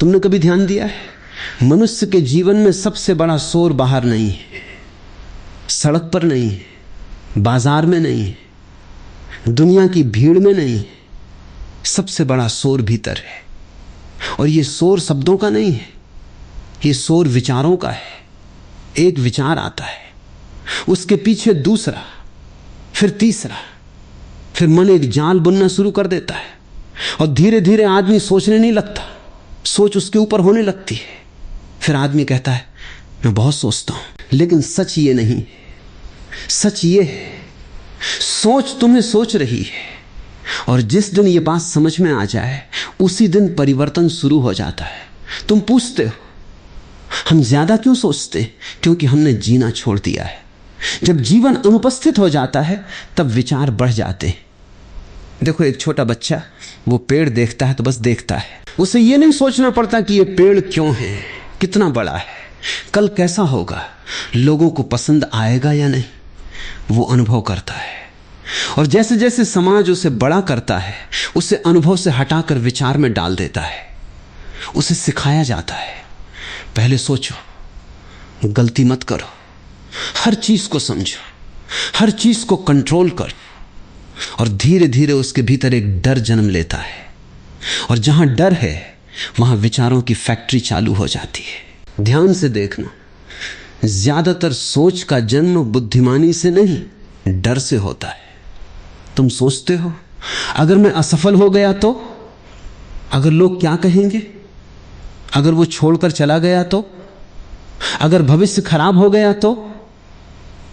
तुमने कभी ध्यान दिया है, मनुष्य के जीवन में सबसे बड़ा शोर बाहर नहीं है, सड़क पर नहीं है, बाजार में नहीं है, दुनिया की भीड़ में नहीं है। सबसे बड़ा शोर भीतर है। और ये शोर शब्दों का नहीं है, ये शोर विचारों का है। एक विचार आता है, उसके पीछे दूसरा, फिर तीसरा, फिर मन एक जाल बुनना शुरू कर देता है और धीरे धीरे आदमी सोचने नहीं लगता, सोच उसके ऊपर होने लगती है। फिर आदमी कहता है मैं बहुत सोचता हूं। लेकिन सच ये नहीं, सच ये है सोच तुम्हें सोच रही है, और जिस दिन ये बात समझ में आ जाए उसी दिन परिवर्तन शुरू हो जाता है। तुम पूछते हो हम ज्यादा क्यों सोचते? क्योंकि हमने जीना छोड़ दिया है। जब जीवन अनुपस्थित हो जाता है तब विचार बढ़ जाते हैं। देखो, एक छोटा बच्चा वो पेड़ देखता है तो बस देखता है, उसे ये नहीं सोचना पड़ता कि ये पेड़ क्यों है, कितना बड़ा है, कल कैसा होगा, लोगों को पसंद आएगा या नहीं। वो अनुभव करता है। और जैसे जैसे समाज उसे बड़ा करता है, उसे अनुभव से हटाकर विचार में डाल देता है। उसे सिखाया जाता है पहले सोचो, गलती मत करो, हर चीज को समझो, हर चीज को कंट्रोल करो। और धीरे धीरे उसके भीतर एक डर जन्म लेता है, और जहां डर है वहां विचारों की फैक्ट्री चालू हो जाती है। ध्यान से देखना, ज्यादातर सोच का जन्म बुद्धिमानी से नहीं, डर से होता है। तुम सोचते हो अगर मैं असफल हो गया तो, अगर लोग क्या कहेंगे, अगर वो छोड़कर चला गया तो, अगर भविष्य खराब हो गया तो,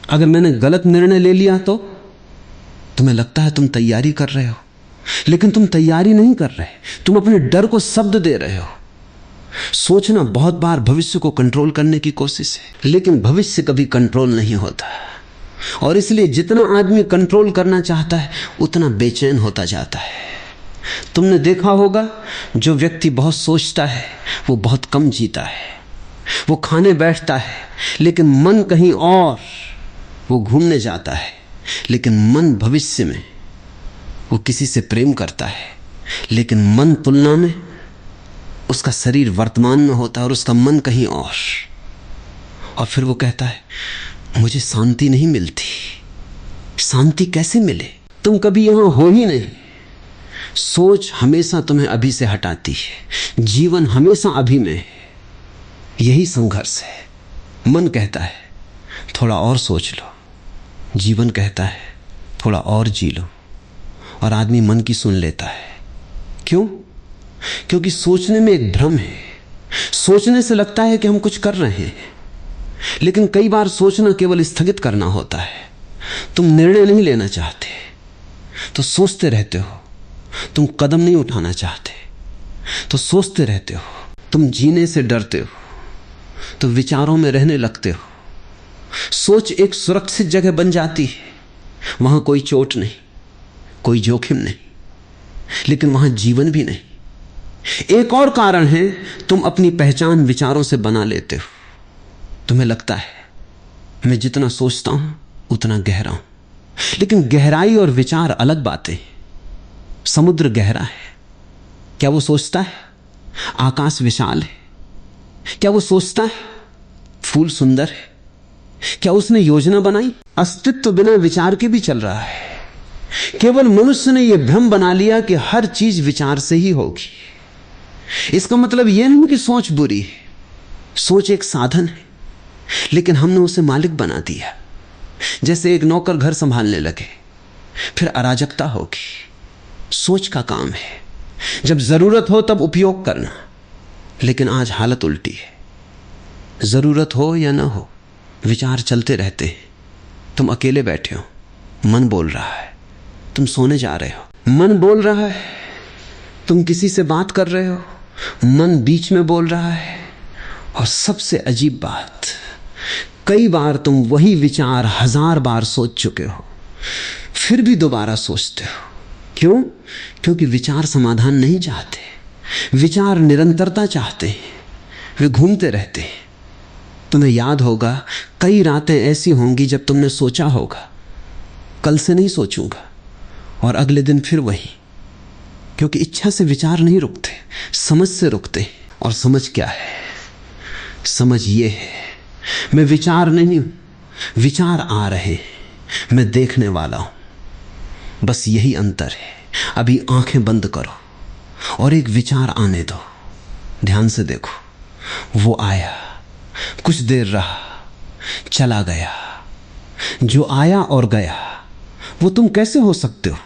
अगर मैंने गलत निर्णय ले लिया तो। तुम्हें लगता है तुम तैयारी कर रहे हो, लेकिन तुम तैयारी नहीं कर रहे, तुम अपने डर को शब्द दे रहे हो। सोचना बहुत बार भविष्य को कंट्रोल करने की कोशिश है, लेकिन भविष्य कभी कंट्रोल नहीं होता। और इसलिए जितना आदमी कंट्रोल करना चाहता है उतना बेचैन होता जाता है। तुमने देखा होगा जो व्यक्ति बहुत सोचता है वो बहुत कम जीता है। वो खाने बैठता है लेकिन मन कहीं और, वो घूमने जाता है लेकिन मन भविष्य में, वो किसी से प्रेम करता है लेकिन मन तुलना में, उसका शरीर वर्तमान में होता है और उसका मन कहीं और फिर वो कहता है मुझे शांति नहीं मिलती। शांति कैसे मिले? तुम कभी यहां हो ही नहीं। सोच हमेशा तुम्हें अभी से हटाती है, जीवन हमेशा अभी में है। यही संघर्ष है। मन कहता है थोड़ा और सोच लो, जीवन कहता है थोड़ा और जी लो, और आदमी मन की सुन लेता है। क्यों? क्योंकि सोचने में एक भ्रम है। सोचने से लगता है कि हम कुछ कर रहे हैं, लेकिन कई बार सोचना केवल स्थगित करना होता है। तुम निर्णय नहीं लेना चाहते तो सोचते रहते हो, तुम कदम नहीं उठाना चाहते तो सोचते रहते हो, तुम जीने से डरते हो तो विचारों में रहने लगते हो। सोच एक सुरक्षित जगह बन जाती है, वहां कोई चोट नहीं, कोई जोखिम नहीं, लेकिन वहां जीवन भी नहीं। एक और कारण है, तुम अपनी पहचान विचारों से बना लेते हो। तुम्हें लगता है मैं जितना सोचता हूं उतना गहरा हूं, लेकिन गहराई और विचार अलग बातें। समुद्र गहरा है, क्या वो सोचता है आकाश विशाल है? क्या वो सोचता है फूल सुंदर है? क्या उसने योजना बनाई? अस्तित्व बिना विचार के भी चल रहा है। केवल मनुष्य ने यह भ्रम बना लिया कि हर चीज विचार से ही होगी। इसका मतलब यह नहीं कि सोच बुरी है, सोच एक साधन है, लेकिन हमने उसे मालिक बना दिया। जैसे एक नौकर घर संभालने लगे, फिर अराजकता होगी। सोच का काम है जब जरूरत हो तब उपयोग करना, लेकिन आज हालत उल्टी है। जरूरत हो या ना हो, विचार चलते रहते हैं। तुम अकेले बैठे हो, मन बोल रहा है, तुम सोने जा रहे हो, मन बोल रहा है, तुम किसी से बात कर रहे हो, मन बीच में बोल रहा है। और सबसे अजीब बात, कई बार तुम वही विचार 1000 बार सोच चुके हो, फिर भी दोबारा सोचते हो। क्यों? क्योंकि विचार समाधान नहीं चाहते, विचार निरंतरता चाहते हैं, वे घूमते रहते हैं। तुम्हें याद होगा कई रातें ऐसी होंगी जब तुमने सोचा होगा कल से नहीं सोचूंगा, और अगले दिन फिर वही। क्योंकि इच्छा से विचार नहीं रुकते, समझ से रुकते। और समझ क्या है? समझ ये है, मैं विचार नहीं हूं, विचार आ रहे, मैं देखने वाला हूं। बस यही अंतर है। अभी आंखें बंद करो और एक विचार आने दो। ध्यान से देखो। वो आया, कुछ देर रहा, चला गया। जो आया और गया वो तुम कैसे हो सकते हो?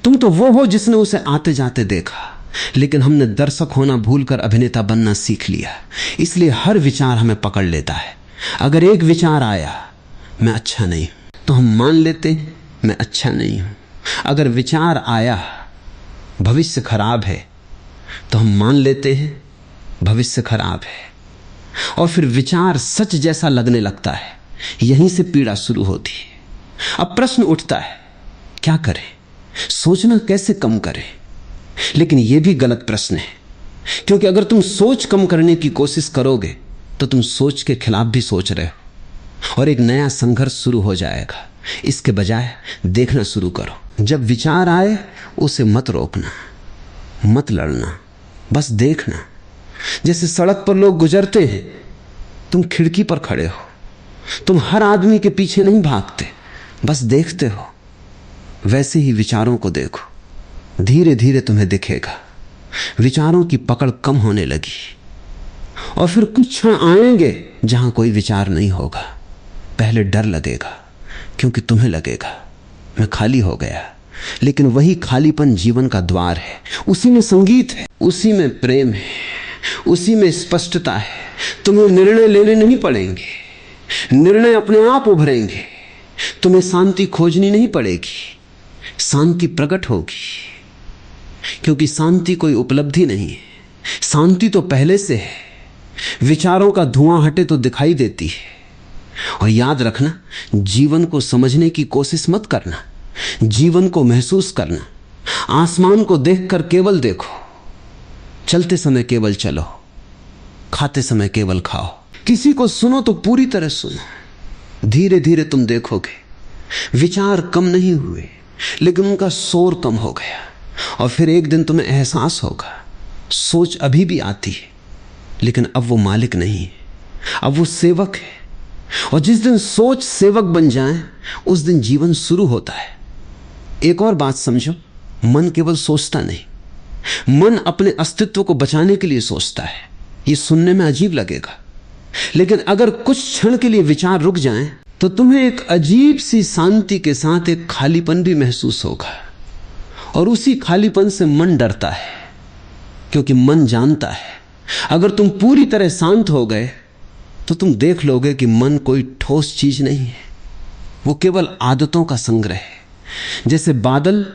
तुम तो वो हो जिसने उसे आते जाते देखा। लेकिन हमने दर्शक होना भूलकर अभिनेता बनना सीख लिया। इसलिए हर विचार हमें पकड़ लेता है। अगर एक विचार आया, मैं अच्छा नहीं हूं, तो हम मान लेते हैं मैं अच्छा नहीं हूं। अगर विचार आया, भविष्य खराब है, तो हम मान लेते हैं भविष्य खराब है। और फिर विचार सच जैसा लगने लगता है। यहीं से पीड़ा शुरू होती है। अब प्रश्न उठता है, क्या करें? सोचना कैसे कम करें? लेकिन यह भी गलत प्रश्न है, क्योंकि अगर तुम सोच कम करने की कोशिश करोगे तो तुम सोच के खिलाफ भी सोच रहे हो और एक नया संघर्ष शुरू हो जाएगा। इसके बजाय देखना शुरू करो। जब विचार आए उसे मत रोकना, मत लड़ना, बस देखना। जैसे सड़क पर लोग गुजरते हैं, तुम खिड़की पर खड़े हो, तुम हर आदमी के पीछे नहीं भागते, बस देखते हो। वैसे ही विचारों को देखो। धीरे धीरे तुम्हें दिखेगा विचारों की पकड़ कम होने लगी। और फिर कुछ क्षण आएंगे जहां कोई विचार नहीं होगा। पहले डर लगेगा, क्योंकि तुम्हें लगेगा मैं खाली हो गया। लेकिन वही खालीपन जीवन का द्वार है। उसी में संगीत है, उसी में प्रेम है, उसी में स्पष्टता है। तुम्हें निर्णय लेने नहीं पड़ेंगे, निर्णय अपने आप उभरेंगे। तुम्हें शांति खोजनी नहीं पड़ेगी, शांति प्रकट होगी। क्योंकि शांति कोई उपलब्धि नहीं है, शांति तो पहले से है। विचारों का धुआं हटे तो दिखाई देती है। और याद रखना, जीवन को समझने की कोशिश मत करना, जीवन को महसूस करना। आसमान को देखकर केवल देखो, चलते समय केवल चलो, खाते समय केवल खाओ। किसी को सुनो तो पूरी तरह सुनो। धीरे धीरे तुम देखोगे विचार कम नहीं हुए, लेकिन उनका शोर कम हो गया। और फिर एक दिन तुम्हें एहसास होगा, सोच अभी भी आती है, लेकिन अब वो मालिक नहीं है, अब वो सेवक है। और जिस दिन सोच सेवक बन जाए, उस दिन जीवन शुरू होता है। एक और बात समझो, मन केवल सोचता नहीं, मन अपने अस्तित्व को बचाने के लिए सोचता है। ये सुनने में अजीब लगेगा, लेकिन अगर कुछ क्षण के लिए विचार रुक जाएं, तो तुम्हें एक अजीब सी शांति के साथ एक खालीपन भी महसूस होगा। और उसी खालीपन से मन डरता है, क्योंकि मन जानता है अगर तुम पूरी तरह शांत हो गए तो तुम देख लोगे कि मन कोई ठोस चीज नहीं है, वो केवल आदतों का संग्रह है। जैसे बादल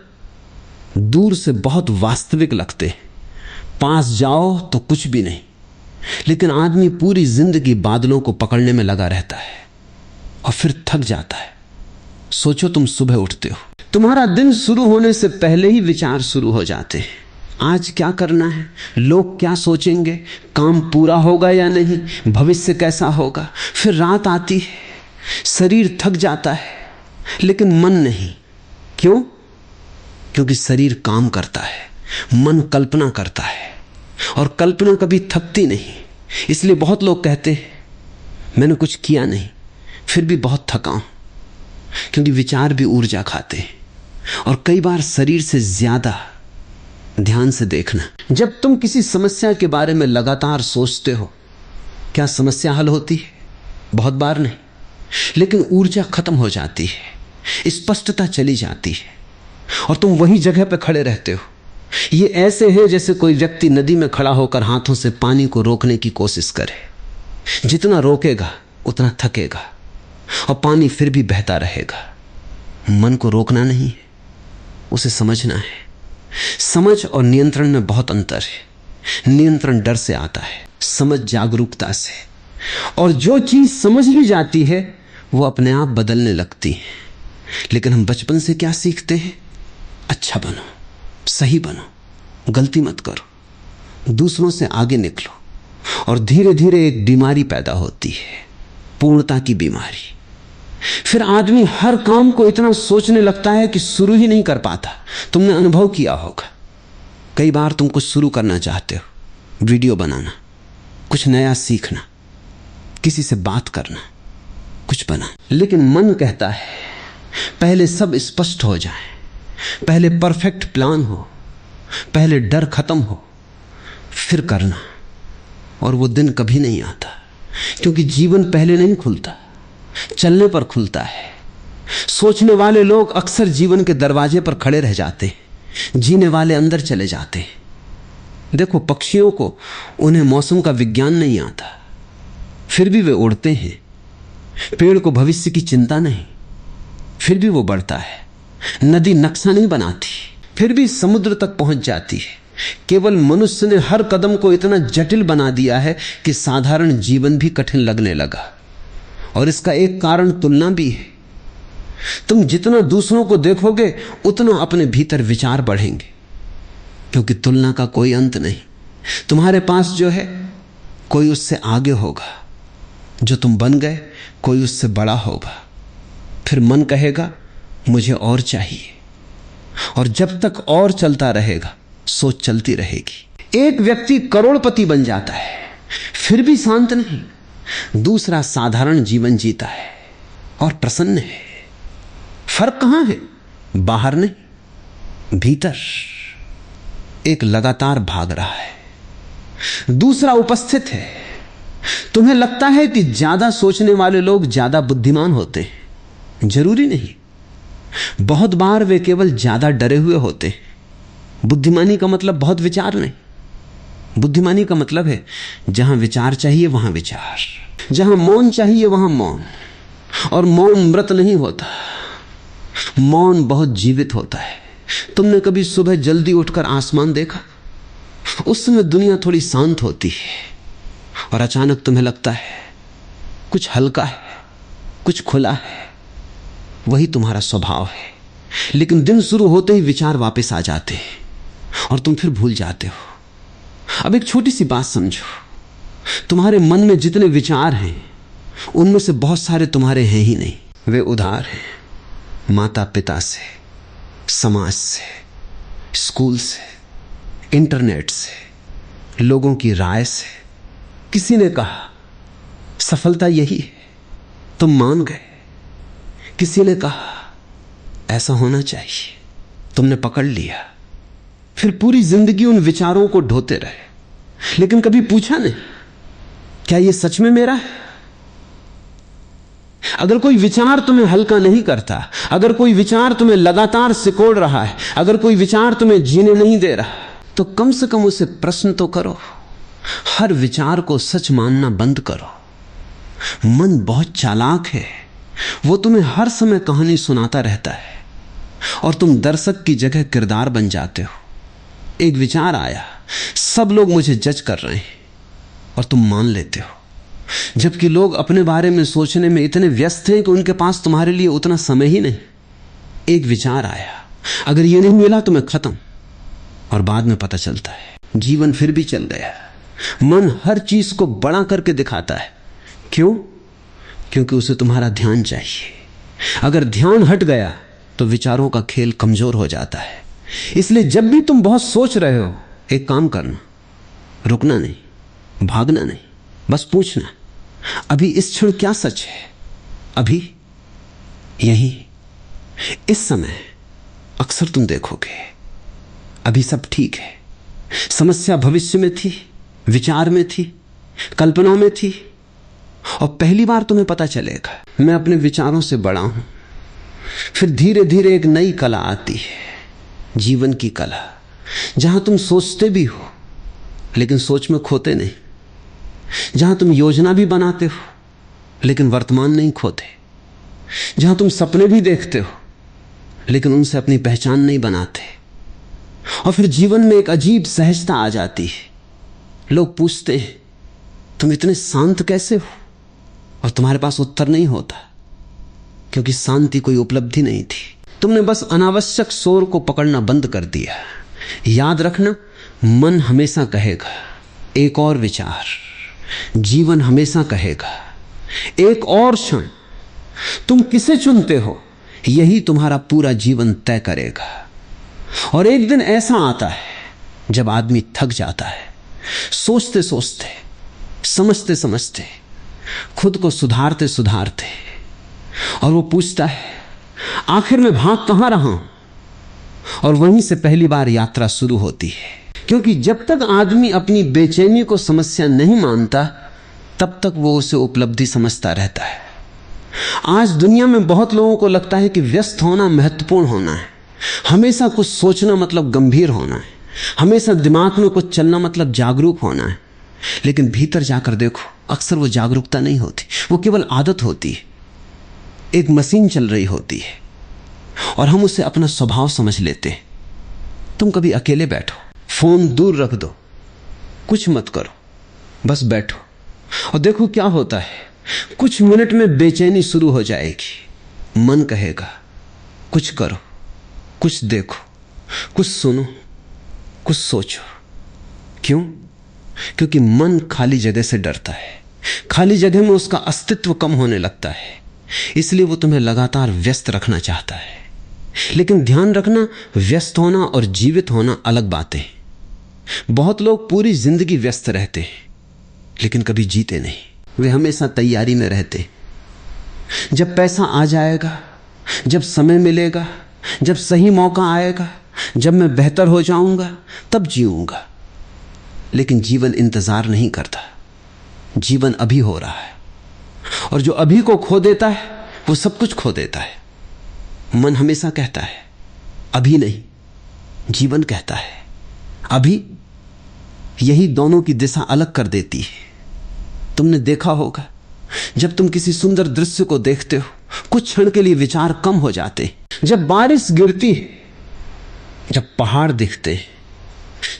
दूर से बहुत वास्तविक लगते हैं, पास जाओ तो कुछ भी नहीं। लेकिन आदमी पूरी जिंदगी बादलों को पकड़ने में लगा रहता है और फिर थक जाता है। सोचो, तुम सुबह उठते हो, तुम्हारा दिन शुरू होने से पहले ही विचार शुरू हो जाते हैं। आज क्या करना है, लोग क्या सोचेंगे, काम पूरा होगा या नहीं, भविष्य कैसा होगा। फिर रात आती है, शरीर थक जाता है, लेकिन मन नहीं। क्यों? क्योंकि शरीर काम करता है, मन कल्पना करता है, और कल्पना कभी थकती नहीं। इसलिए बहुत लोग कहते हैं मैंने कुछ किया नहीं, फिर भी बहुत थका हूं, क्योंकि विचार भी ऊर्जा खाते हैं, और कई बार शरीर से ज्यादा। ध्यान से देखना, जब तुम किसी समस्या के बारे में लगातार सोचते हो, क्या समस्या हल होती है? बहुत बार नहीं, लेकिन ऊर्जा खत्म हो जाती है, स्पष्टता चली जाती है, और तुम वही जगह पर खड़े रहते हो। ये ऐसे है जैसे कोई व्यक्ति नदी में खड़ा होकर हाथों से पानी को रोकने की कोशिश करे। जितना रोकेगा उतना थकेगा, और पानी फिर भी बहता रहेगा। मन को रोकना नहीं है, उसे समझना है। समझ और नियंत्रण में बहुत अंतर है। नियंत्रण डर से आता है, समझ जागरूकता से। और जो चीज समझ ली जाती है वो अपने आप बदलने लगती है। लेकिन हम बचपन से क्या सीखते हैं? अच्छा बनो, सही बनो, गलती मत करो, दूसरों से आगे निकलो। और धीरे धीरे एक बीमारी पैदा होती है, पूर्णता की बीमारी। फिर आदमी हर काम को इतना सोचने लगता है कि शुरू ही नहीं कर पाता। तुमने अनुभव किया होगा, कई बार तुम कुछ शुरू करना चाहते हो, वीडियो बनाना, कुछ नया सीखना, किसी से बात करना, कुछ बना। लेकिन मन कहता है पहले सब स्पष्ट हो जाए, पहले परफेक्ट प्लान हो, पहले डर खत्म हो, फिर करना। और वो दिन कभी नहीं आता, क्योंकि जीवन पहले नहीं खुलता, चलने पर खुलता है। सोचने वाले लोग अक्सर जीवन के दरवाजे पर खड़े रह जाते हैं, जीने वाले अंदर चले जाते हैं। देखो, पक्षियों को, उन्हें मौसम का विज्ञान नहीं आता, फिर भी वे उड़ते हैं। पेड़ को भविष्य की चिंता नहीं, फिर भी वो बढ़ता है। नदी नक्शा नहीं बनाती, फिर भी समुद्र तक पहुंच जाती है। केवल मनुष्य ने हर कदम को इतना जटिल बना दिया है कि साधारण जीवन भी कठिन लगने लगा। और इसका एक कारण तुलना भी है। तुम जितना दूसरों को देखोगे उतना अपने भीतर विचार बढ़ेंगे, क्योंकि तुलना का कोई अंत नहीं। तुम्हारे पास जो है कोई उससे आगे होगा, जो तुम बन गए कोई उससे बड़ा होगा। फिर मन कहेगा मुझे और चाहिए, और जब तक और चलता रहेगा सोच चलती रहेगी। एक व्यक्ति करोड़पति बन जाता है, फिर भी शांत नहीं। दूसरा साधारण जीवन जीता है और प्रसन्न है। फर्क कहां है? बाहर नहीं, भीतर। एक लगातार भाग रहा है, दूसरा उपस्थित है। तुम्हें लगता है कि ज्यादा सोचने वाले लोग ज्यादा बुद्धिमान होते हैं, जरूरी नहीं। बहुत बार वे केवल ज्यादा डरे हुए होते हैं। बुद्धिमानी का मतलब बहुत विचार नहीं। बुद्धिमानी का मतलब है जहां विचार चाहिए वहां विचार, जहां मौन चाहिए वहां मौन। और मौन मृत नहीं होता, मौन बहुत जीवित होता है। तुमने कभी सुबह जल्दी उठकर आसमान देखा? उस समय दुनिया थोड़ी शांत होती है और अचानक तुम्हें लगता है कुछ हल्का है, कुछ खुला है। वही तुम्हारा स्वभाव है। लेकिन दिन शुरू होते ही विचार वापस आ जाते हैं और तुम फिर भूल जाते हो। अब एक छोटी सी बात समझो, तुम्हारे मन में जितने विचार हैं उनमें से बहुत सारे तुम्हारे हैं ही नहीं। वे उधार हैं माता पिता से, समाज से, स्कूल से, इंटरनेट से, लोगों की राय से। किसी ने कहा सफलता यही है, तुम मान गए। किसी ने कहा ऐसा होना चाहिए, तुमने पकड़ लिया। फिर पूरी जिंदगी उन विचारों को ढोते रहे, लेकिन कभी पूछा नहीं क्या ये सच में मेरा है? अगर कोई विचार तुम्हें हल्का नहीं करता, अगर कोई विचार तुम्हें लगातार सिकोड़ रहा है, अगर कोई विचार तुम्हें जीने नहीं दे रहा, तो कम से कम उसे प्रश्न तो करो। हर विचार को सच मानना बंद करो। मन बहुत चालाक है, वो तुम्हें हर समय कहानी सुनाता रहता है और तुम दर्शक की जगह किरदार बन जाते हो। एक विचार आया, सब लोग मुझे जज कर रहे हैं, और तुम मान लेते हो, जबकि लोग अपने बारे में सोचने में इतने व्यस्त हैं कि उनके पास तुम्हारे लिए उतना समय ही नहीं। एक विचार आया, अगर ये नहीं मिला तो मैं खत्म, और बाद में पता चलता है जीवन फिर भी चल गया। मन हर चीज को बड़ा करके दिखाता है। क्यों? क्योंकि उसे तुम्हारा ध्यान चाहिए। अगर ध्यान हट गया तो विचारों का खेल कमजोर हो जाता है। इसलिए जब भी तुम बहुत सोच रहे हो, एक काम करना, रुकना नहीं, भागना नहीं, बस पूछना अभी इस क्षण क्या सच है? अभी यही इस समय। अक्सर तुम देखोगे अभी सब ठीक है। समस्या भविष्य में थी, विचार में थी, कल्पना में थी, और पहली बार तुम्हें पता चलेगा मैं अपने विचारों से बड़ा हूं। फिर धीरे धीरे एक नई कला आती है, जीवन की कला, जहां तुम सोचते भी हो लेकिन सोच में खोते नहीं, जहां तुम योजना भी बनाते हो लेकिन वर्तमान नहीं खोते, जहां तुम सपने भी देखते हो लेकिन उनसे अपनी पहचान नहीं बनाते। और फिर जीवन में एक अजीब सहजता आ जाती है। लोग पूछते हैं तुम इतने शांत कैसे हो? और तुम्हारे पास उत्तर नहीं होता, क्योंकि शांति कोई उपलब्धि नहीं थी। तुमने बस अनावश्यक शोर को पकड़ना बंद कर दिया। याद रखना, मन हमेशा कहेगा एक और विचार, जीवन हमेशा कहेगा एक और क्षण। तुम किसे चुनते हो यही तुम्हारा पूरा जीवन तय करेगा। और एक दिन ऐसा आता है जब आदमी थक जाता है, सोचते सोचते, समझते समझते, खुद को सुधारते सुधारते, और वो पूछता है आखिर मैं भाग कहाँ रहा हूं। और वहीं से पहली बार यात्रा शुरू होती है। क्योंकि जब तक आदमी अपनी बेचैनी को समस्या नहीं मानता, तब तक वो उसे उपलब्धि समझता रहता है। आज दुनिया में बहुत लोगों को लगता है कि व्यस्त होना महत्वपूर्ण होना है, हमेशा कुछ सोचना मतलब गंभीर होना है, हमेशा दिमाग में कुछ चलना मतलब जागरूक होना है। लेकिन भीतर जाकर देखो, अक्सर वो जागरूकता नहीं होती, वो केवल आदत होती है, एक मशीन चल रही होती है और हम उसे अपना स्वभाव समझ लेते हैं। तुम कभी अकेले बैठो, फोन दूर रख दो, कुछ मत करो, बस बैठो और देखो क्या होता है। कुछ मिनट में बेचैनी शुरू हो जाएगी। मन कहेगा कुछ करो, कुछ देखो, कुछ सुनो, कुछ सोचो। क्यों? क्योंकि मन खाली जगह से डरता है, खाली जगह में उसका अस्तित्व कम होने लगता है, इसलिए वो तुम्हें लगातार व्यस्त रखना चाहता है। लेकिन ध्यान रखना, व्यस्त होना और जीवित होना अलग बातें हैं। बहुत लोग पूरी जिंदगी व्यस्त रहते हैं लेकिन कभी जीते नहीं। वे हमेशा तैयारी में रहते, जब पैसा आ जाएगा, जब समय मिलेगा, जब सही मौका आएगा, जब मैं बेहतर हो जाऊंगा तब जीऊंगा। लेकिन जीवन इंतजार नहीं करता, जीवन अभी हो रहा है, और जो अभी को खो देता है वो सब कुछ खो देता है। मन हमेशा कहता है अभी नहीं, जीवन कहता है अभी। यही दोनों की दिशा अलग कर देती है। तुमने देखा होगा, जब तुम किसी सुंदर दृश्य को देखते हो, कुछ क्षण के लिए विचार कम हो जाते। जब बारिश गिरती है, जब पहाड़ दिखते,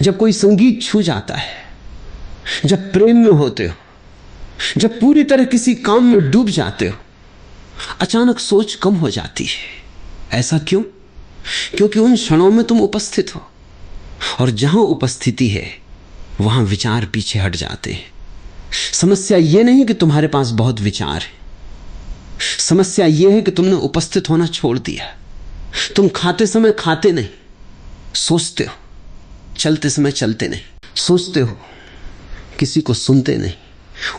जब कोई संगीत छू जाता है, जब प्रेम में होते हो, जब पूरी तरह किसी काम में डूब जाते हो, अचानक सोच कम हो जाती है। ऐसा क्यों? क्योंकि उन क्षणों में तुम उपस्थित हो, और जहां उपस्थिति है वहां विचार पीछे हट जाते हैं। समस्या यह नहीं कि तुम्हारे पास बहुत विचार है, समस्या यह है कि तुमने उपस्थित होना छोड़ दिया। तुम खाते समय खाते नहीं, सोचते हो, चलते समय चलते नहीं, सोचते हो, किसी को सुनते नहीं,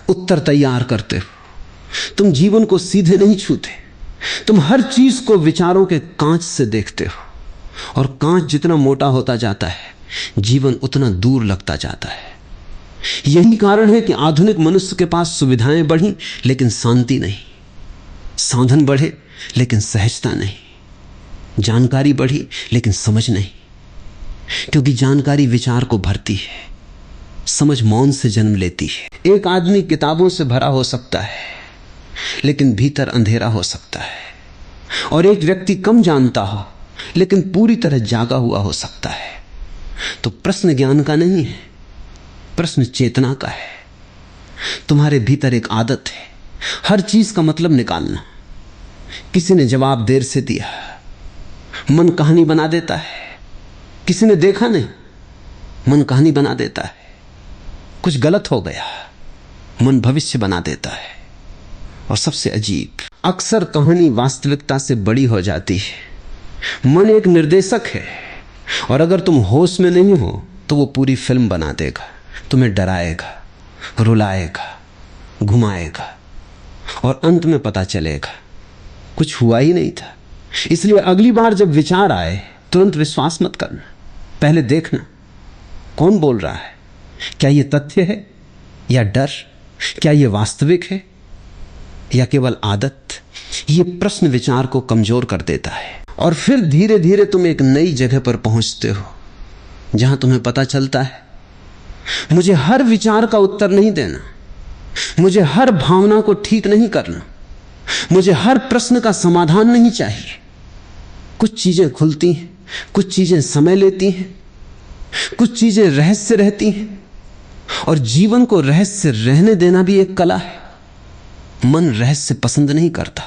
उत्तर तैयार करते हो। तुम जीवन को सीधे नहीं छूते, तुम हर चीज को विचारों के कांच से देखते हो, और कांच जितना मोटा होता जाता है जीवन उतना दूर लगता जाता है। यही कारण है कि आधुनिक मनुष्य के पास सुविधाएं बढ़ी लेकिन शांति नहीं, साधन बढ़े लेकिन सहजता नहीं, जानकारी बढ़ी लेकिन समझ नहीं। क्योंकि जानकारी विचार को भरती है, समझ मौन से जन्म लेती है। एक आदमी किताबों से भरा हो सकता है लेकिन भीतर अंधेरा हो सकता है, और एक व्यक्ति कम जानता हो लेकिन पूरी तरह जागा हुआ हो सकता है। तो प्रश्न ज्ञान का नहीं है, प्रश्न चेतना का है। तुम्हारे भीतर एक आदत है हर चीज का मतलब निकालना। किसी ने जवाब देर से दिया, मन कहानी बना देता है। किसी ने देखा नहीं, मन कहानी बना देता है। कुछ गलत हो गया, मन भविष्य बना देता है। और सबसे अजीब, अक्सर कहानी वास्तविकता से बड़ी हो जाती है। मन एक निर्देशक है, और अगर तुम होश में नहीं हो तो वो पूरी फिल्म बना देगा, तुम्हें डराएगा, रुलाएगा, घुमाएगा, और अंत में पता चलेगा कुछ हुआ ही नहीं था। इसलिए अगली बार जब विचार आए तुरंत विश्वास मत करना, पहले देखना कौन बोल रहा है, क्या ये तथ्य है या डर, क्या ये वास्तविक है या केवल आदत। ये प्रश्न विचार को कमजोर कर देता है, और फिर धीरे धीरे तुम एक नई जगह पर पहुंचते हो जहां तुम्हें पता चलता है मुझे हर विचार का उत्तर नहीं देना, मुझे हर भावना को ठीक नहीं करना, मुझे हर प्रश्न का समाधान नहीं चाहिए। कुछ चीजें खुलती हैं, कुछ चीजें समय लेती हैं, कुछ चीजें रहस्य रहती हैं, और जीवन को रहस्य रहने देना भी एक कला है। मन रहस्य पसंद नहीं करता,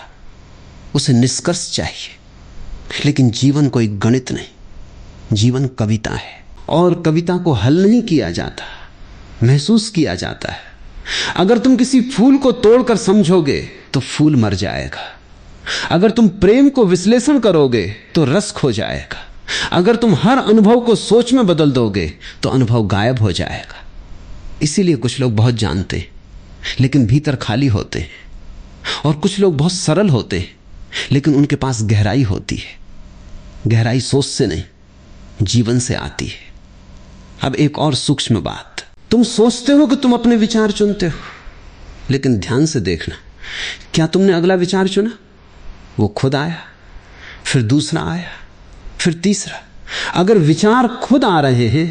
उसे निष्कर्ष चाहिए। लेकिन जीवन कोई गणित नहीं, जीवन कविता है, और कविता को हल नहीं किया जाता, महसूस किया जाता है। अगर तुम किसी फूल को तोड़कर समझोगे तो फूल मर जाएगा। अगर तुम प्रेम को विश्लेषण करोगे तो रस खो जाएगा। अगर तुम हर अनुभव को सोच में बदल दोगे तो अनुभव गायब हो जाएगा। इसीलिए कुछ लोग बहुत जानते लेकिन भीतर खाली होते हैं, और कुछ लोग बहुत सरल होते लेकिन उनके पास गहराई होती है। गहराई सोच से नहीं, जीवन से आती है। अब एक और सूक्ष्म बात, तुम सोचते हो कि तुम अपने विचार चुनते हो, लेकिन ध्यान से देखना, क्या तुमने अगला विचार चुना? वो खुद आया, फिर दूसरा आया, फिर तीसरा। अगर विचार खुद आ रहे हैं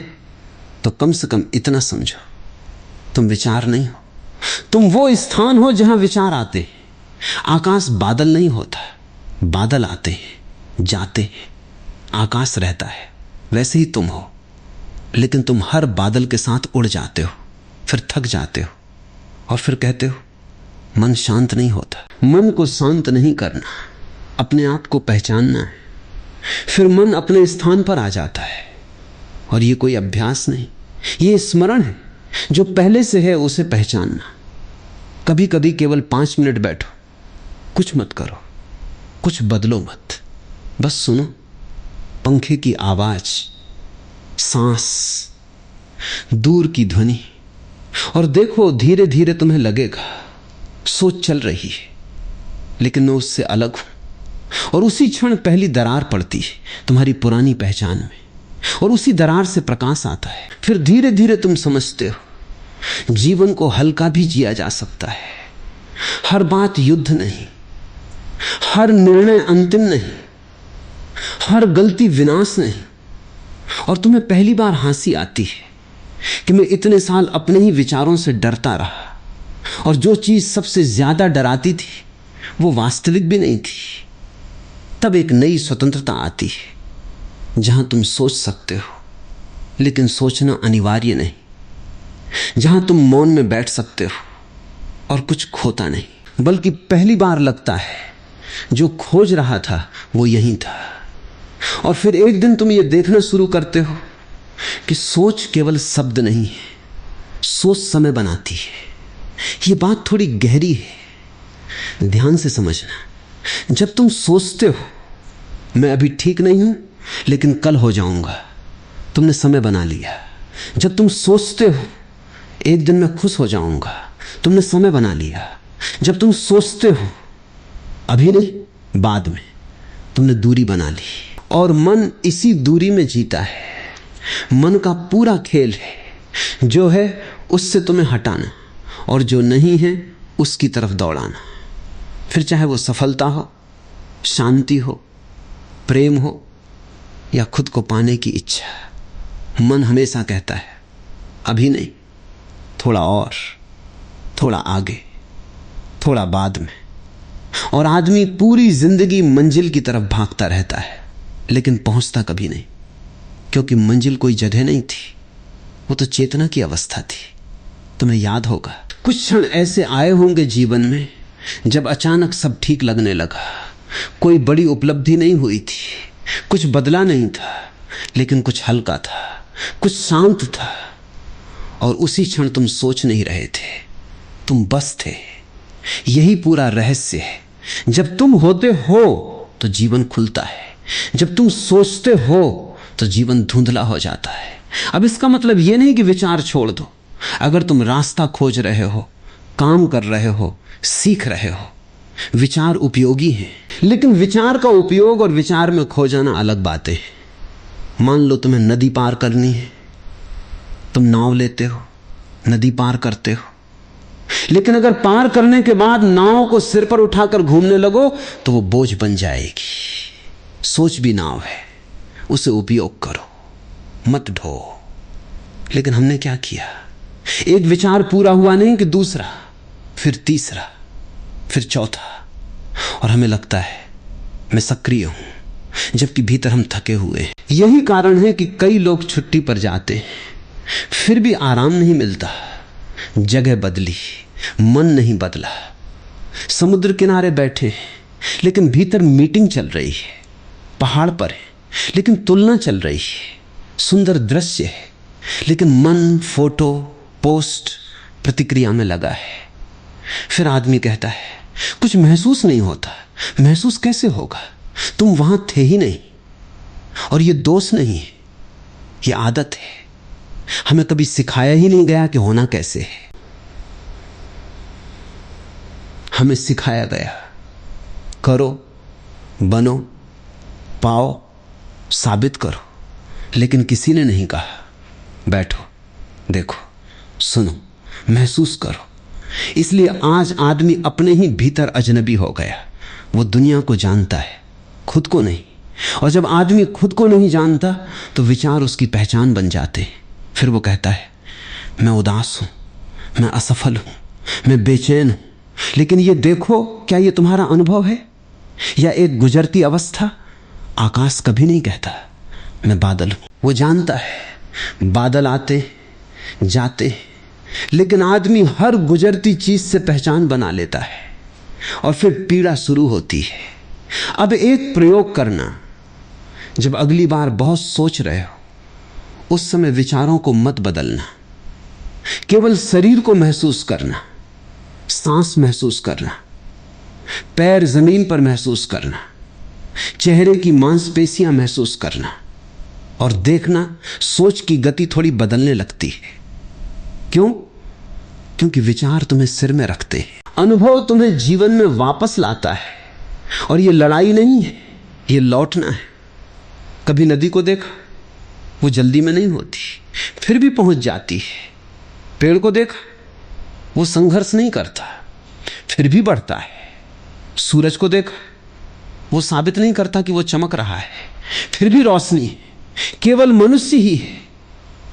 तो कम से कम इतना समझो, तुम विचार नहीं हो, तुम वो स्थान हो जहां विचार आते हैं। आकाश बादल नहीं होता, बादल आते हैं, जाते हैं, आकाश रहता है। वैसे ही तुम हो, लेकिन तुम हर बादल के साथ उड़ जाते हो, फिर थक जाते हो और फिर कहते हो मन शांत नहीं होता। मन को शांत नहीं करना, अपने आप को पहचानना है, फिर मन अपने स्थान पर आ जाता है। और ये कोई अभ्यास नहीं, ये स्मरण है। जो पहले से है उसे पहचानना। कभी कभी केवल 5 मिनट बैठो, कुछ मत करो, कुछ बदलो मत, बस सुनो पंखे की आवाज, सांस, दूर की ध्वनि, और देखो धीरे धीरे तुम्हें लगेगा सोच चल रही है, लेकिन मैं उससे अलग हूं। और उसी क्षण पहली दरार पड़ती है तुम्हारी पुरानी पहचान में, और उसी दरार से प्रकाश आता है। फिर धीरे धीरे तुम समझते हो जीवन को हल्का भी जिया जा सकता है। हर बात युद्ध नहीं, हर निर्णय अंतिम नहीं, हर गलती विनाश नहीं। और तुम्हें पहली बार हंसी आती है कि मैं इतने साल अपने ही विचारों से डरता रहा, और जो चीज सबसे ज्यादा डराती थी वो वास्तविक भी नहीं थी। तब एक नई स्वतंत्रता आती है जहां तुम सोच सकते हो, लेकिन सोचना अनिवार्य नहीं, जहां तुम मौन में बैठ सकते हो और कुछ खोता नहीं। बल्कि पहली बार लगता है जो खोज रहा था वो यहीं था। और फिर एक दिन तुम ये देखना शुरू करते हो कि सोच केवल शब्द नहीं है, सोच समय बनाती है। ये बात थोड़ी गहरी है, ध्यान से समझना। जब तुम सोचते हो मैं अभी ठीक नहीं हूं लेकिन कल हो जाऊंगा, तुमने समय बना लिया। जब तुम सोचते हो एक दिन मैं खुश हो जाऊंगा, तुमने समय बना लिया। जब तुम सोचते हो अभी नहीं बाद में, तुमने दूरी बना ली। और मन इसी दूरी में जीता है। मन का पूरा खेल है जो है उससे तुम्हें हटाना, और जो नहीं है उसकी तरफ दौड़ाना। फिर चाहे वो सफलता हो, शांति हो, प्रेम हो, या खुद को पाने की इच्छा। मन हमेशा कहता है अभी नहीं, थोड़ा और, थोड़ा आगे, थोड़ा बाद में। और आदमी पूरी जिंदगी मंजिल की तरफ भागता रहता है, लेकिन पहुंचता कभी नहीं, क्योंकि मंजिल कोई जगह नहीं थी, वो तो चेतना की अवस्था थी। तुम्हें याद होगा कुछ क्षण ऐसे आए होंगे जीवन में जब अचानक सब ठीक लगने लगा। कोई बड़ी उपलब्धि नहीं हुई थी, कुछ बदला नहीं था, लेकिन कुछ हल्का था, कुछ शांत था। और उसी क्षण तुम सोच नहीं रहे थे, तुम बस थे। यही पूरा रहस्य है। जब तुम होते हो तो जीवन खुलता है, जब तुम सोचते हो तो जीवन धुंधला हो जाता है। अब इसका मतलब यह नहीं कि विचार छोड़ दो। अगर तुम रास्ता खोज रहे हो, काम कर रहे हो, सीख रहे हो, विचार उपयोगी हैं, लेकिन विचार का उपयोग और विचार में खो जाना अलग बातें हैं। मान लो तुम्हें नदी पार करनी है, तुम नाव लेते हो, नदी पार करते हो, लेकिन अगर पार करने के बाद नाव को सिर पर उठाकर घूमने लगो तो वो बोझ बन जाएगी। सोच भी नाव है, उसे उपयोग करो, मत ढो। लेकिन हमने क्या किया, एक विचार पूरा हुआ नहीं कि दूसरा, फिर तीसरा, फिर चौथा, और हमें लगता है मैं सक्रिय हूं, जबकि भीतर हम थके हुए हैं। यही कारण है कि कई लोग छुट्टी पर जाते हैं, फिर भी आराम नहीं मिलता। जगह बदली, मन नहीं बदला। समुद्र किनारे बैठे लेकिन भीतर मीटिंग चल रही है, पहाड़ पर है लेकिन तुलना चल रही है, सुंदर दृश्य है लेकिन मन फोटो, पोस्ट, प्रतिक्रिया में लगा है। फिर आदमी कहता है कुछ महसूस नहीं होता। महसूस कैसे होगा, तुम वहां थे ही नहीं। और ये दोष नहीं है, ये आदत है। हमें कभी सिखाया ही नहीं गया कि होना कैसे है। हमें सिखाया गया करो, बनो, पाओ, साबित करो, लेकिन किसी ने नहीं कहा बैठो, देखो, सुनो, महसूस करो। इसलिए आज आदमी अपने ही भीतर अजनबी हो गया। वो दुनिया को जानता है, खुद को नहीं। और जब आदमी खुद को नहीं जानता तो विचार उसकी पहचान बन जाते हैं। फिर वो कहता है मैं उदास हूं, मैं असफल हूं, मैं बेचैन हूं। लेकिन ये देखो, क्या ये तुम्हारा अनुभव है या एक गुजरती अवस्था? आकाश कभी नहीं कहता मैं बादल हूं। वो जानता है बादल आते जाते, लेकिन आदमी हर गुजरती चीज से पहचान बना लेता है और फिर पीड़ा शुरू होती है। अब एक प्रयोग करना, जब अगली बार बहुत सोच रहे हो उस समय विचारों को मत बदलना, केवल शरीर को महसूस करना, सांस महसूस करना, पैर जमीन पर महसूस करना, चेहरे की मांसपेशियां महसूस करना और देखना सोच की गति थोड़ी बदलने लगती है। क्यों? क्योंकि विचार तुम्हें सिर में रखते हैं। अनुभव तुम्हें जीवन में वापस लाता है और ये लड़ाई नहीं है, ये लौटना है। कभी नदी को देखा, वो जल्दी में नहीं होती, फिर भी पहुंच जाती है। पेड़ को देखा, वो संघर्ष नहीं करता, फिर भी बढ़ता है। सूरज को देखा, वो साबित नहीं करता कि वो चमक रहा है, फिर भी रोशनी है। केवल मनुष्य ही है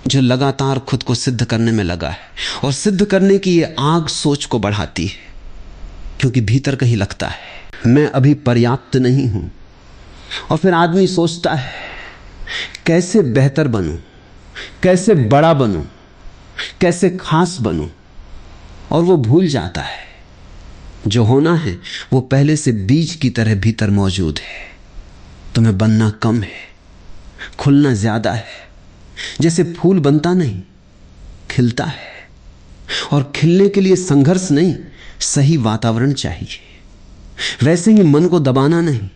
जो लगातार खुद को सिद्ध करने में लगा है, और सिद्ध करने की ये आग सोच को बढ़ाती है, क्योंकि भीतर कहीं लगता है मैं अभी पर्याप्त नहीं हूं। और फिर आदमी सोचता है कैसे बेहतर बनूं, कैसे बड़ा बनूं, कैसे खास बनूं, और वो भूल जाता है जो होना है वो पहले से बीज की तरह भीतर मौजूद है। तुम्हें बनना कम है, खुलना ज्यादा है। जैसे फूल बनता नहीं, खिलता है, और खिलने के लिए संघर्ष नहीं, सही वातावरण चाहिए। वैसे ही मन को दबाना नहीं,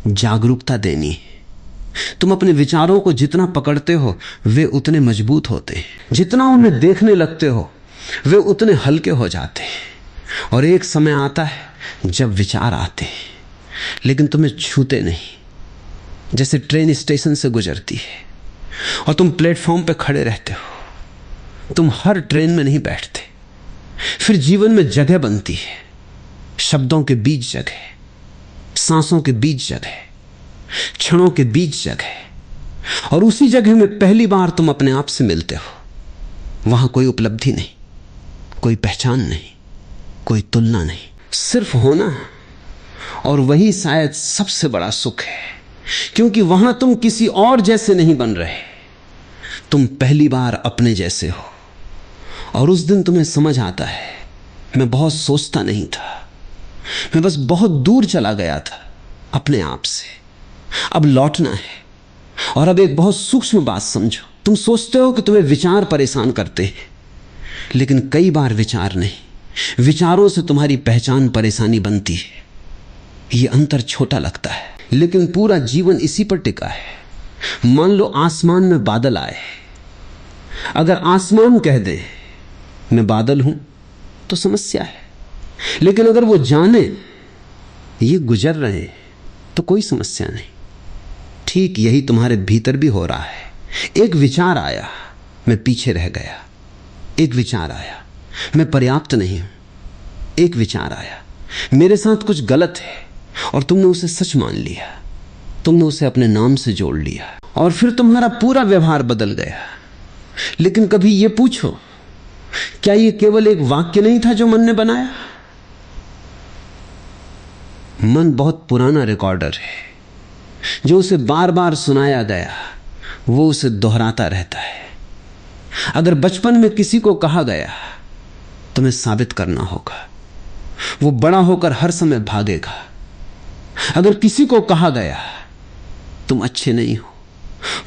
जागरूकता देनी है। तुम अपने विचारों को जितना पकड़ते हो वे उतने मजबूत होते हैं, जितना उन्हें देखने लगते हो वे उतने हल्के हो जाते हैं। और एक समय आता है जब विचार आते हैं लेकिन तुम्हें छूते नहीं। जैसे ट्रेन स्टेशन से गुजरती है और तुम प्लेटफॉर्म पे खड़े रहते हो, तुम हर ट्रेन में नहीं बैठते। फिर जीवन में जगह बनती है, शब्दों के बीच जगह, सांसों के बीच जगह, क्षणों के बीच जगह, और उसी जगह में पहली बार तुम अपने आप से मिलते हो। वहां कोई उपलब्धि नहीं, कोई पहचान नहीं, कोई तुलना नहीं, सिर्फ होना। और वही शायद सबसे बड़ा सुख है, क्योंकि वहां तुम किसी और जैसे नहीं बन रहे, तुम पहली बार अपने जैसे हो। और उस दिन तुम्हें समझ आता है मैं बहुत सोचता नहीं था, मैं बस बहुत दूर चला गया था अपने आप से। अब लौटना है। और अब एक बहुत सूक्ष्म बात समझो, तुम सोचते हो कि तुम्हें विचार परेशान करते हैं, लेकिन कई बार विचार नहीं, विचारों से तुम्हारी पहचान परेशानी बनती है। ये अंतर छोटा लगता है, लेकिन पूरा जीवन इसी पर टिका है। मान लो आसमान में बादल आए, अगर आसमान कह दे मैं बादल हूं तो समस्या है, लेकिन अगर वो जाने ये गुजर रहे तो कोई समस्या नहीं। ठीक यही तुम्हारे भीतर भी हो रहा है। एक विचार आया, मैं पीछे रह गया। एक विचार आया, मैं पर्याप्त नहीं हूं। एक विचार आया, मेरे साथ कुछ गलत है, और तुमने उसे सच मान लिया, तुमने उसे अपने नाम से जोड़ लिया, और फिर तुम्हारा पूरा व्यवहार बदल गया। लेकिन कभी ये पूछो, क्या ये केवल एक वाक्य नहीं था जो मन ने बनाया? मन बहुत पुराना रिकॉर्डर है, जो उसे बार बार सुनाया गया वो उसे दोहराता रहता है। अगर बचपन में किसी को कहा गया तुम्हें साबित करना होगा, वो बड़ा होकर हर समय भागेगा। अगर किसी को कहा गया तुम अच्छे नहीं हो,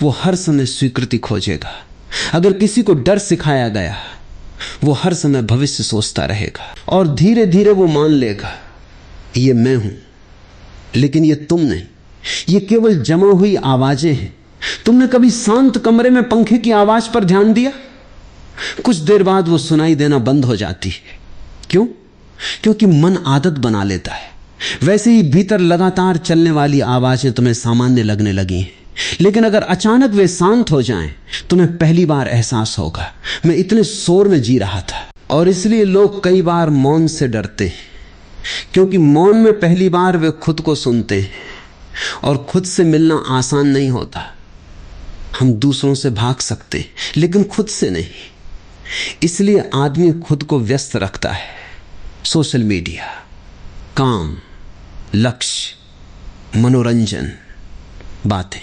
वो हर समय स्वीकृति खोजेगा। अगर किसी को डर सिखाया गया वो हर समय भविष्य सोचता रहेगा, और धीरे धीरे वो मान लेगा ये मैं हूं, लेकिन ये तुम नहीं। ये केवल जमा हुई आवाजें हैं तुमने कभी शांत कमरे में पंखे की आवाज पर ध्यान दिया? कुछ देर बाद वो सुनाई देना बंद हो जाती है। क्यों? क्योंकि मन आदत बना लेता है। वैसे ही भीतर लगातार चलने वाली आवाजें तुम्हें सामान्य लगने लगी हैं, लेकिन अगर अचानक वे शांत हो जाएं, तुम्हें पहली बार एहसास होगा, मैं इतने शोर में जी रहा था। और इसलिए लोग कई बार मौन से डरते हैं, क्योंकि मौन में पहली बार वे खुद को सुनते हैं, और खुद से मिलना आसान नहीं होता। हम दूसरों से भाग सकते हैं, लेकिन खुद से नहीं। इसलिए आदमी खुद को व्यस्त रखता है। सोशल मीडिया, काम, लक्ष्य, मनोरंजन, बातें,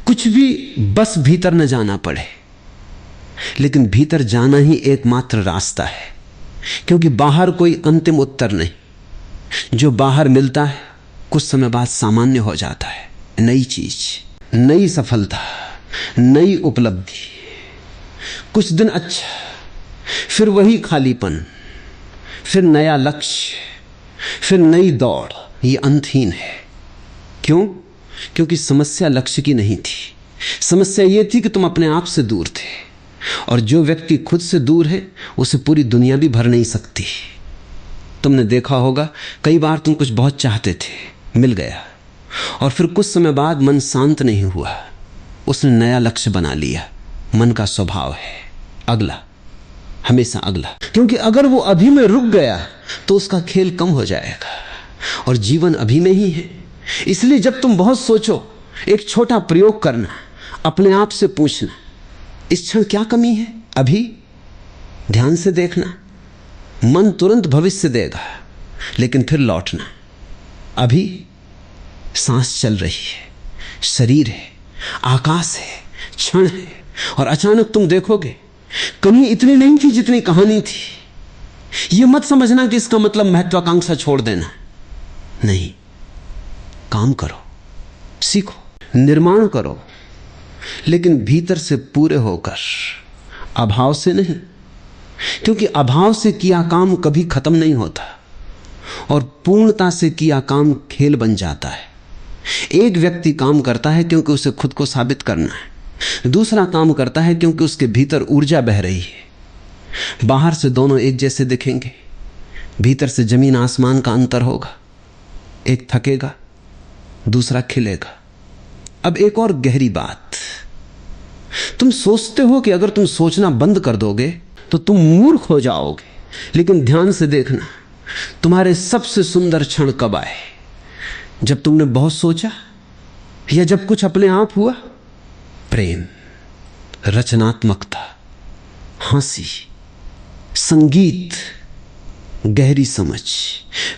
कुछ भी, बस भीतर न जाना पड़े। लेकिन भीतर जाना ही एकमात्र रास्ता है, क्योंकि बाहर कोई अंतिम उत्तर नहीं। जो बाहर मिलता है कुछ समय बाद सामान्य हो जाता है। नई चीज, नई सफलता, नई उपलब्धि, कुछ दिन अच्छा, फिर वही खालीपन, फिर नया लक्ष्य, फिर नई दौड़। ये अंतहीन है। क्यों? क्योंकि समस्या लक्ष्य की नहीं थी। समस्या यह थी कि तुम अपने आप से दूर थे, और जो व्यक्ति खुद से दूर है उसे पूरी दुनिया भी भर नहीं सकती। तुमने देखा होगा, कई बार तुम कुछ बहुत चाहते थे, मिल गया, और फिर कुछ समय बाद मन शांत नहीं हुआ, उसने नया लक्ष्य बना लिया। मन का स्वभाव है अगला, हमेशा अगला। क्योंकि अगर वो अभी में रुक गया तो उसका खेल कम हो जाएगा, और जीवन अभी में ही है। इसलिए जब तुम बहुत सोचो, एक छोटा प्रयोग करना, अपने आप से पूछना, इस क्षण क्या कमी है? अभी ध्यान से देखना, मन तुरंत भविष्य देगा, लेकिन फिर लौटना। अभी सांस चल रही है, शरीर है, आकाश है, क्षण है, और अचानक तुम देखोगे कमी इतनी नहीं थी जितनी कहानी थी। यह मत समझना कि इसका मतलब महत्वाकांक्षा छोड़ देना, नहीं। काम करो, सीखो, निर्माण करो, लेकिन भीतर से पूरे होकर, अभाव से नहीं। क्योंकि अभाव से किया काम कभी खत्म नहीं होता, और पूर्णता से किया काम खेल बन जाता है। एक व्यक्ति काम करता है क्योंकि उसे खुद को साबित करना है, दूसरा काम करता है क्योंकि उसके भीतर ऊर्जा बह रही है। बाहर से दोनों एक जैसे दिखेंगे, भीतर से जमीन आसमान का अंतर होगा। एक थकेगा, दूसरा खिलेगा। अब एक और गहरी बात, तुम सोचते हो कि अगर तुम सोचना बंद कर दोगे तो तुम मूर्ख हो जाओगे, लेकिन ध्यान से देखना, तुम्हारे सबसे सुंदर क्षण कब आए? जब तुमने बहुत सोचा, या जब कुछ अपने आप हुआ? प्रेम, रचनात्मकता, हंसी, संगीत, गहरी समझ,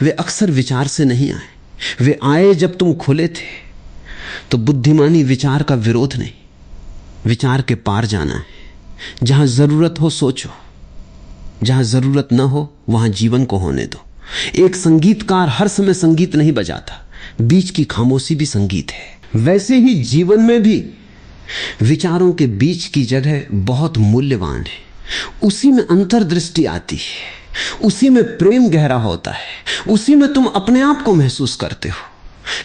वे अक्सर विचार से नहीं आए। वे आए जब तुम खुले थे। तो बुद्धिमानी विचार का विरोध नहीं, विचार के पार जाना है। जहां जरूरत हो सोचो, जहां जरूरत ना हो वहां जीवन को होने दो। एक संगीतकार हर समय संगीत नहीं बजाता, बीच की खामोशी भी संगीत है। वैसे ही जीवन में भी विचारों के बीच की जगह बहुत मूल्यवान है। उसी में अंतर्दृष्टि आती है, उसी में प्रेम गहरा होता है, उसी में तुम अपने आप को महसूस करते हो।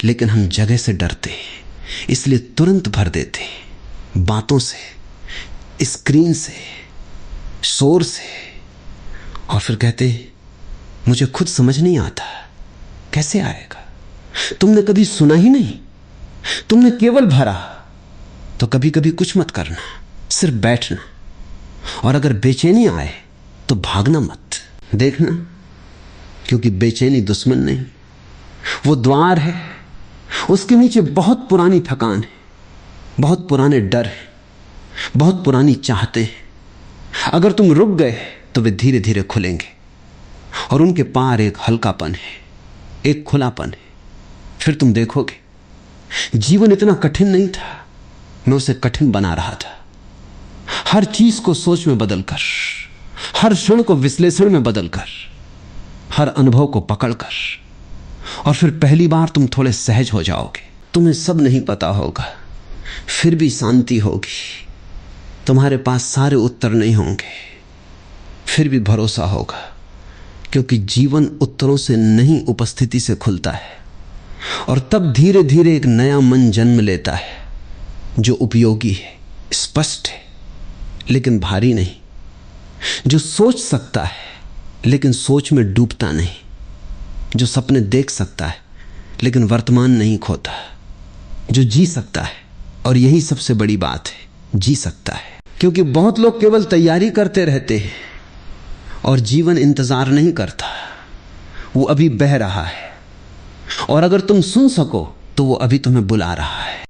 लेकिन हम जगह से डरते हैं, इसलिए तुरंत भर देते हैं बातों से, स्क्रीन से, शोर से, और फिर कहते हैं मुझे खुद समझ नहीं आता। कैसे आएगा? तुमने कभी सुना ही नहीं, तुमने केवल भरा। तो कभी कभी कुछ मत करना, सिर्फ बैठना, और अगर बेचैनी आए तो भागना मत। देखना, क्योंकि बेचैनी दुश्मन नहीं, वो द्वार है। उसके नीचे बहुत पुरानी थकान है, बहुत पुराने डर है, बहुत पुरानी चाहते हैं। अगर तुम रुक गए तो वे धीरे धीरे खुलेंगे, और उनके पार एक हल्कापन है, एक खुलापन है। फिर तुम देखोगे जीवन इतना कठिन नहीं था, मैं उसे कठिन बना रहा था। हर चीज को सोच में बदलकर, हर क्षण को विश्लेषण में बदलकर, हर अनुभव को पकड़कर, और फिर पहली बार तुम थोड़े सहज हो जाओगे। तुम्हें सब नहीं पता होगा, फिर भी शांति होगी। तुम्हारे पास सारे उत्तर नहीं होंगे, फिर भी भरोसा होगा, क्योंकि जीवन उत्तरों से नहीं उपस्थिति से खुलता है। और तब धीरे धीरे एक नया मन जन्म लेता है, जो उपयोगी है, स्पष्ट है लेकिन भारी नहीं, जो सोच सकता है लेकिन सोच में डूबता नहीं, जो सपने देख सकता है लेकिन वर्तमान नहीं खोता, जो जी सकता है, और यही सबसे बड़ी बात है, जी सकता है। क्योंकि बहुत लोग केवल तैयारी करते रहते हैं और जीवन इंतजार नहीं करता, वो अभी बह रहा है, और अगर तुम सुन सको तो वो अभी तुम्हें बुला रहा है।